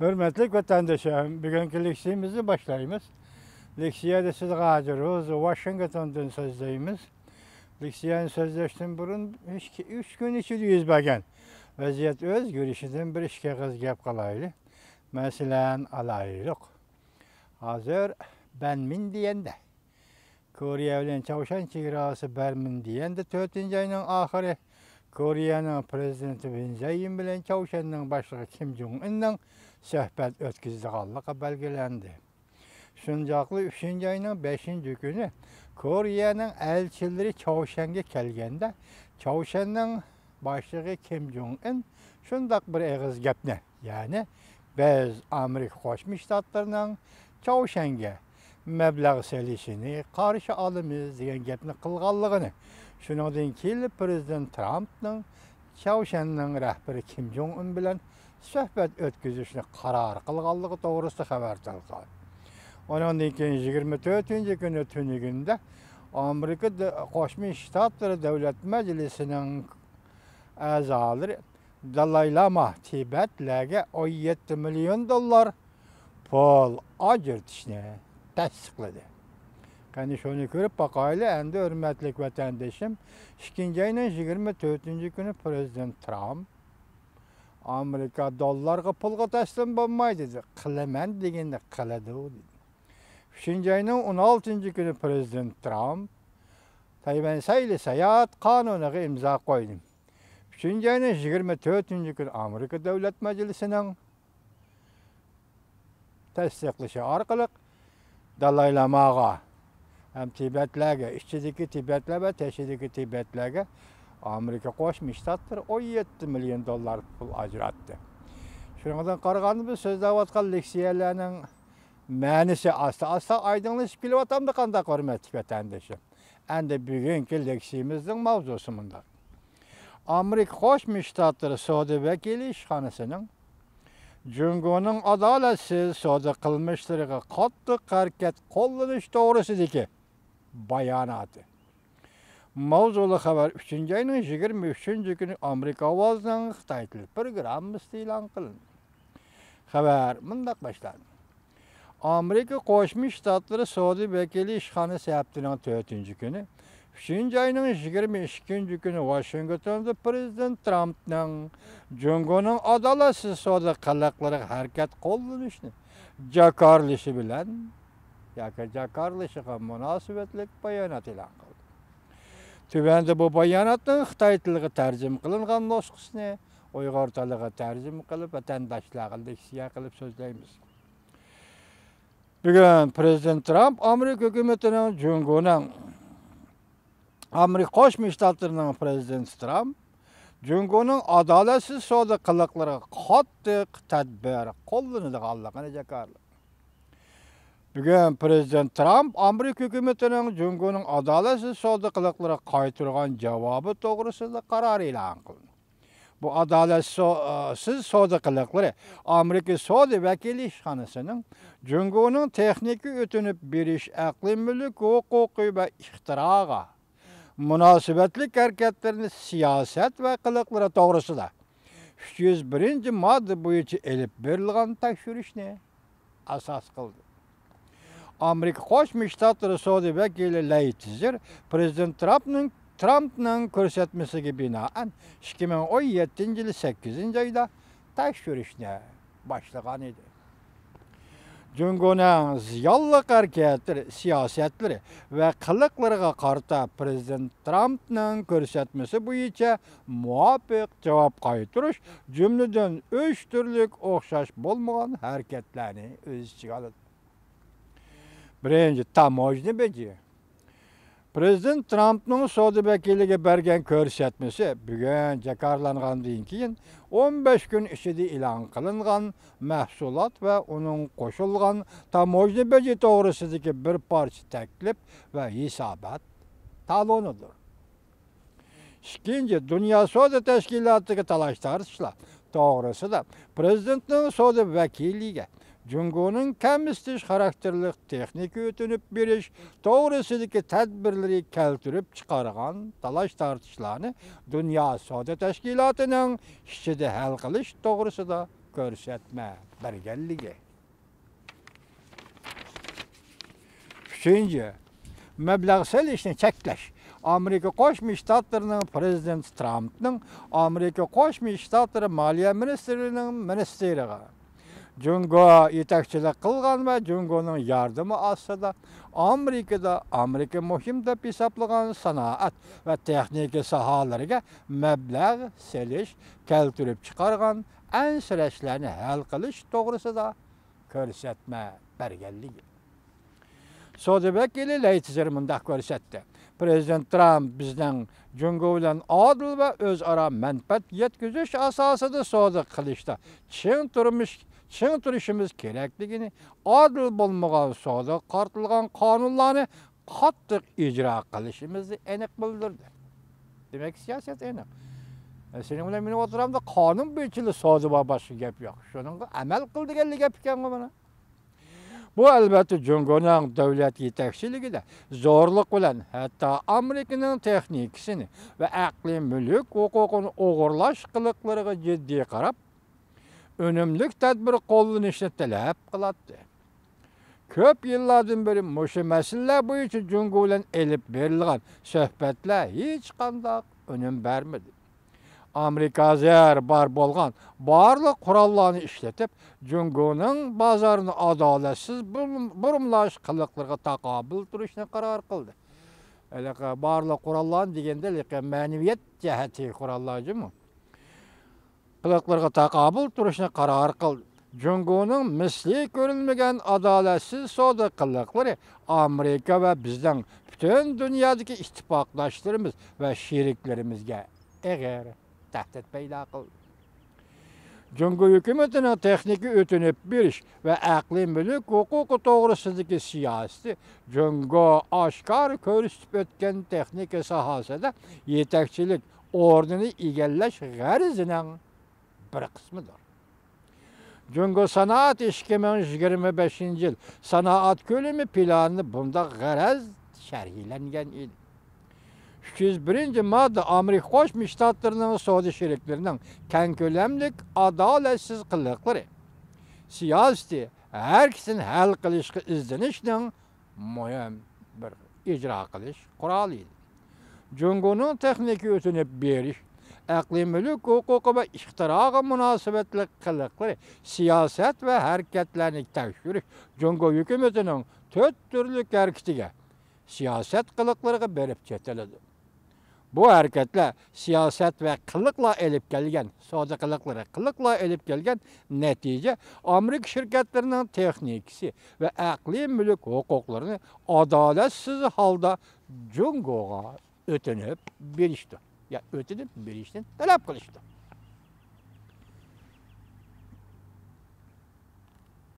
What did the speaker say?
Hürmetli vatandaşlarım, bugünkü leksiyemizi başlayımız. Leksiyada siz gacırız, Washington'dan sözleyimiz. Leksiyanı sözleştim burun 3 gün içinde yüzbagen. Vaziyet öz görüşüden bir işe kız gap kalaylı. Mesela alaylık. Hazır ben min diyende. Koreya ile Çavuşan çevresi Bermin diyende 4. ayının ahırı. Koreyanın prezidenti Moon Jae-in bilen Çavuşan'ın başlığı Kim Jong-un'ның söhbet ötküzdüğü belgelendi. Şuncaklı 3. ayının 5. günü Koreyanın elçileri Çavuşan'a kelgende Çavuşan'ın başlığı Kim Jong-un şundak bir ağız gepne. Yani biz Amerika Koşmuş Ştatlarının Çavuşan'a meblağ selişini karşı alımız degan gepni qilganligini. Shuningdan keyin Prezident Trump'ning Çavuşan'ның rahbari Kim Jong-un bilan suhbat o'tkazishni qaror qilganligi to'g'risida xabar tarqaldi. Ondan keyin 24-kuni tunugunda Amerika Qo'shma Shtatlar Davlat Majlisining a'zolari Dalai Lama Tibetlarga $17 million pul ajratishni tasdiqladi. Qani şunu ko'rib boqayli, endi hurmatli vatandoshim, 2. ayning 24 kuni Prezident Trump Amerika dollarga pulga taslim bo'lmaydi dedi. Qilaman deganda qiladi dedi. 3. ayning 16 kuni Prezident Trump Tayvan sayli seyahat kanuniga imzo qo'ydi. 3. ayning 24 kuni Amerika Davlat Majlisining tasdiqlashi orqali Dalai Lamaga hem Tibetlerge, işçideki Tibetler ve teşhideki Tibetlerge Amerika Qo'shma Shtatlar $17 million pul ajratdi. Şundan qaraganda biz so'zlayotgan leksiyalarning ma'nisi asta aydınlashib kelyapti qanday hurmatli vatandoshlar. Endi bugungi leksiyamizning mavzusi bunda. Amerika Qo'shma Shtatlar savdo vakili ishxonasining Jungo'ning adolatsiz savdo qilmishlariga qattiq harakat qo'llanish to'g'risidagi bayonoti. Mavzuli xabar 3. ayning 23 kuni Amerika ovozining Xitoy tili programmasi e'lon qilindi. Xabar mundaq boshlandi. Amerika Qo'shma Shtatlari savdo vakili ishxonasi haftaning 4 kuni 3. ayning 22 kuni Washingtonda Prezident Trumpning Jungo'ning adolatsiz savdo qiliqlariga harakat qo'llanishni jakarlashi bilan jakarlashiga munosabatli bayonot e'lon qildi. Tuvanda bu bayonotning Xitoy tiliga tarjima qilingan nusxasini Uyg'ur tiliga tarjima qilib vatandoshlarga leksiya qilib so'zlaymiz. Bugun Prezident Trump Amerika hukumatining Jungo'ning Amerika Qo'shma Shtatlarining Prezidenti Trump Jungo'ning adolatsiz savdo qiliqlariga qattiq tadbir qo'llanadiganligini jakarladi. Bugün Prezident Trump Amerika hukumatining Jungo'ning adolatsiz savdo qiliqlariga qaytargan javobi to'g'risida qaror e'lon qildi. Bu adolatsiz savdo qiliqlari Amerika savdo vakili ishxonasining Jungo'ning texnika o'tinib berish aqliy mulk huquqi va ixtiroga munosabatli harakatlarini siyosat va qiliqlari to'g'risida 301-modda bo'yicha elib berilgan tekshirishni asos qildi. Amerika Qo'shma Shtatlari savdo vakili Leitzer Prezident Trumpning ko'rsatmasiga binoan 2017 yil 8 oyda tekshirishni boshlagan edi. Jungo'ning ziyonli harakatlari, siyosatlari va qiliqlariga qarata Prezident Trumpning ko'rsatmasi bo'yicha muvofiq javob qaytarish jumladan 3 turlik o'xshash bo'lmagan harakatlarni o'z ichiga oladi. Birinchi tamojni beji. Prezident Trumpning savdo vakiliga bergan ko'rsatmasi bugun jakarlangandan keyin 15 kun ichida e'lon qilingan mahsulot va uning qo'shilgan tamojni beji to'g'risidagi bir parcha taklif va hisobot talonidir. Ikkinchi, Dunyo savdo tashkilotiga talash tartishlar to'g'risida prezidentning savdo vakiliga Jungo'ning kamsitish xarakterli texnika o'tinib berish to'g'risidagi tadbirlari keltirib chiqargan talash tartishlarni Dunyo savdo tashkilotining ichida hal qilish to'g'risida ko'rsatma berganligi. Üçüncü, mablag' selishni cheklash. Amerika Qo'shma Shtatlarining prezidenti Trampning Amerika Qo'shma Shtatlari Moliya ministrining ministriga Jungo yetakchilik qilgan va Jungoning yordami ostida Amerika muhim deb hisoblagan sanoat va texnika sohalariga mablag' selish keltirib chiqargan ansirashlarni hal qilish to'g'risida ko'rsatma berganligi. Sodabekili Leytzer mundaq ko'rsatdi. Prezident Trump bizning Jungo bilan adil va o'zaro manfaat yetkazish asosida savdo qilishda ching turishimiz kerakligini, adil bo'lmagan savdo qartilgan qonunlarni qattiq ijro qilishimizni aniq bildirdi. Demak, siyosat aniq. Sening bilan men o'tiramda qonun bo'yicha savdo va boshqa gap yo'q. Shuningga amal qildiganlik gap ekan mana. Bu albatta Jungoning davlat yetakchiligida zo'rlik bilan hatto Amerikaning texnikasini va aqliy mulk huquqini o'g'irlash qiliqlariga jiddiy qarab, unumli tadbir qo'llanishni talab qiladi. Ko'p yillardan beri mushu masalalar bo'yicha Jungo bilan elib berilgan suhbatlar hech qanday unum bermadi. Amerika bar bo'lgan barliq qurollarni ishlatib, Jungoning bozorini adolatsiz burumlash qiliqlarga taqobil turishni qaror qildi. Anaqa barliq qurollar deganda ma'naviyat jihati qurollarmi? Qiliqlarga taqobil turishni qaror qildi. Jungoning misli ko'rilmagan adolatsiz savdo qiliqlari Amerika va bizning butun dunyodagi ittifoqdoshlarimiz va sheriklarimizga og'ir tahdid paydo qildi. Jungo hukumatining texnika o'tinib berish va aqliy mulk huquqi to'g'risidagi siyosati Jungo oshkor ko'rsatib o'tgan texnika sohasida yetakchilik o'rnini egallash g'arizining bir qismidir. Jungo sanoat 2025-yil sanoat ko'lami planini bunda g'araz sharhlangan edi. 301-modda Amerika Qo'shma Shtatlarining savdo sheriklarining keng ko'lamlik adolatsiz qiliqlari siyosati har ikisini hal qilishga izlanishning muhim bir ijro qilish quroli edi. Jungoning texnika o'tinib berish, aqliy mulk huquqi va ixtiroga munosabatli qiliqlari siyosat va harakatlarni tekshirish Jungo hukumatining 4 turli harakatiga siyosat qiliqlariga berib chetiladi. Bu hareketler siyaset ve kılıkla elip gelgen, savdo kılıkla elip gelgen netice Amerika şirketlerinin teknikisi ve aqliy mulk hukuklarını adaletsiz halda Jungo'ga ötünüp berişti. Ya ötünüp berişten talep kılıştı.